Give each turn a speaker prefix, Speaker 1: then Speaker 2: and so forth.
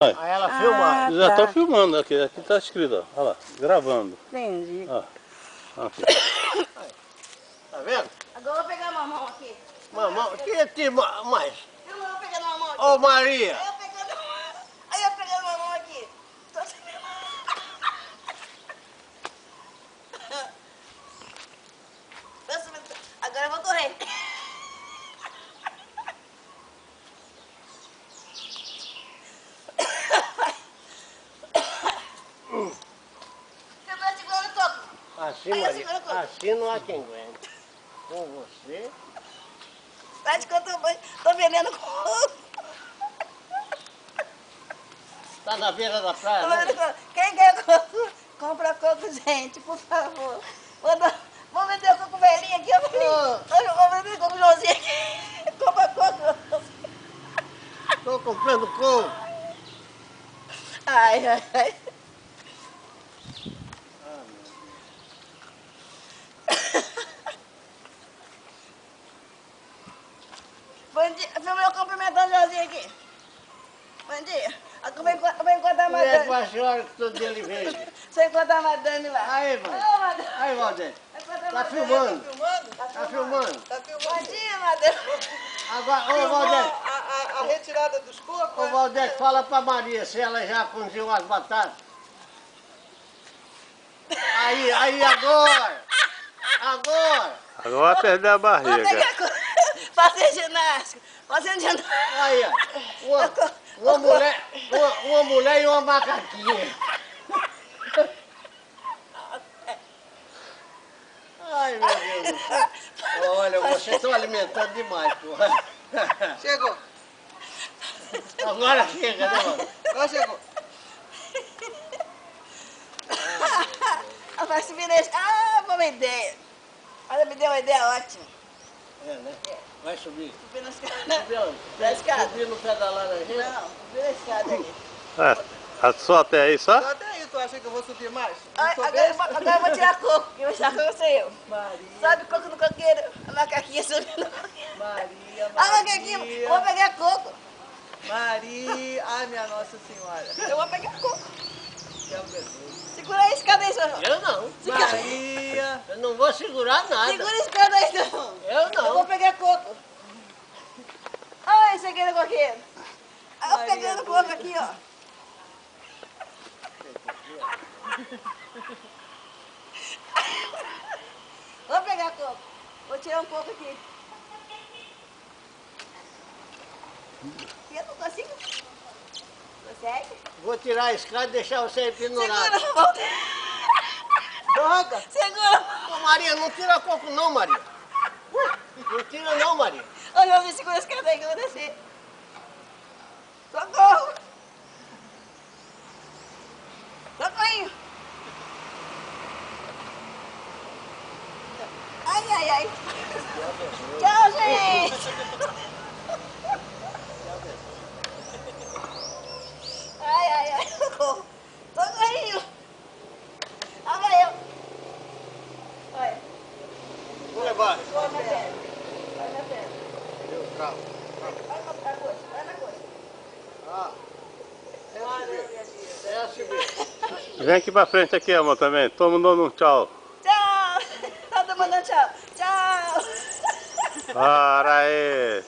Speaker 1: Aí ela filma.
Speaker 2: Já
Speaker 1: Tá.
Speaker 2: tô filmando aqui, aqui tá escrito, ó. Olha lá, gravando.
Speaker 3: Entendi.
Speaker 2: Ó, aqui.
Speaker 1: Tá vendo?
Speaker 3: Agora eu vou pegar a mamão aqui.
Speaker 1: Mamão, quem tem mais?
Speaker 3: Eu não vou pegar a mamão aqui.
Speaker 1: Ô Maria!
Speaker 3: Aí eu pegando a mamão aqui. Tô sem mamão. Agora eu vou correr. Você tá segurando o toco.
Speaker 1: Assim,
Speaker 3: Aí eu
Speaker 1: Maria,
Speaker 3: seguro o coco.
Speaker 1: assim não há quem aguente. Com você.
Speaker 3: Faz que eu tô vendendo coco.
Speaker 1: Tá na beira da praia,
Speaker 3: Tô
Speaker 1: né?
Speaker 3: vendendo coco. Quem quer coco, compra coco, gente, por favor. Vou vender o coco velhinho aqui, ó. Vou vender coco Josinha aqui. Compra coco.
Speaker 1: Tô comprando coco.
Speaker 3: Ai, ai, ai. Bom dia. Filma eu cumprimentando o Josinha aqui. Bom dia. Eu vou encontrar a
Speaker 1: E é com
Speaker 3: madame.
Speaker 1: a senhora que todo dia ele veio.
Speaker 3: Você encontrar a madame lá.
Speaker 1: Aí, mano.
Speaker 3: Ô, madame.
Speaker 1: Aí, Valdete. Tá
Speaker 3: Tá
Speaker 1: filmando.
Speaker 3: filmando?
Speaker 1: Tá filmando.
Speaker 3: Tá filmando. Bom dia, madame.
Speaker 1: Agora, ô Valdete.
Speaker 4: A retirada dos cocos.
Speaker 1: Ô Valdete, fala pra Maria se ela já cozinhou as batatas. Aí, agora. Agora.
Speaker 2: Agora vai perder a
Speaker 3: Vou
Speaker 2: barriga.
Speaker 3: pegar coco. Fazer ginástica. Fazendo ginástica.
Speaker 1: Aí, ó. Uma mulher e uma macaquinha. Ai, meu Deus do céu. Olha, vocês estão alimentando demais, porra.
Speaker 4: Chegou.
Speaker 1: Agora chega, né, mano?
Speaker 4: Agora chegou.
Speaker 3: Vai subir nesse. Ah, boa ideia. Ela me deu uma ideia ótima.
Speaker 1: É, né? Vai subir.
Speaker 3: Subir na escada.
Speaker 1: Subir onde?
Speaker 3: Na escada.
Speaker 1: Subir no pé da laranjeira?
Speaker 3: Não, subir na escada aqui.
Speaker 2: Só até aí, só?
Speaker 4: Só até aí, tu acha que eu vou subir mais?
Speaker 3: Agora eu vou tirar coco. Quem vai tirar coco sou eu.
Speaker 4: Maria,
Speaker 3: Sabe coco do coqueiro? A macaquinha subindo.
Speaker 4: Maria,
Speaker 3: A macaquinha, eu vou pegar coco.
Speaker 4: Maria, ai minha Nossa Senhora.
Speaker 3: Eu vou pegar coco.
Speaker 4: Que abençoe.
Speaker 3: Segura a escada aí, seu João.
Speaker 1: Eu não.
Speaker 4: Maria,
Speaker 1: Eu não vou segurar nada.
Speaker 3: Segura a escada aí, seu João.
Speaker 1: Eu não.
Speaker 3: Eu vou pegar coco. Olha esse aqui do coqueiro. Eu vou
Speaker 4: Maria,
Speaker 3: pegando coco aqui, ó. Vou pegar coco. Vou tirar um coco aqui. Eu não consigo. Consegue?
Speaker 1: Vou tirar a escada e deixar você aí pendurado.
Speaker 3: Segura, volta.
Speaker 4: droga.
Speaker 3: Segura.
Speaker 1: Ô, Maria, não tira coco não, Maria. Não tira não, Maria.
Speaker 3: Olha, eu segura a escada aí que eu vou descer. Socorro. Socorrinho. Ai, ai, ai. Tchau, gente. Ai, ai, ai. Socorro. Socorrinho. Olha eu. Olha.
Speaker 1: Vou levar.
Speaker 3: Olha minha perna. Olha minha perna.
Speaker 1: Eu travo.
Speaker 3: Olha na coxa. Olha na coxa.
Speaker 1: Ah. É assim mesmo.
Speaker 2: Vem aqui pra frente aqui, amor, também. Todo mundo dando um tchau.
Speaker 3: Tchau. Todo mundo tchau. Tchau.
Speaker 2: Para aí.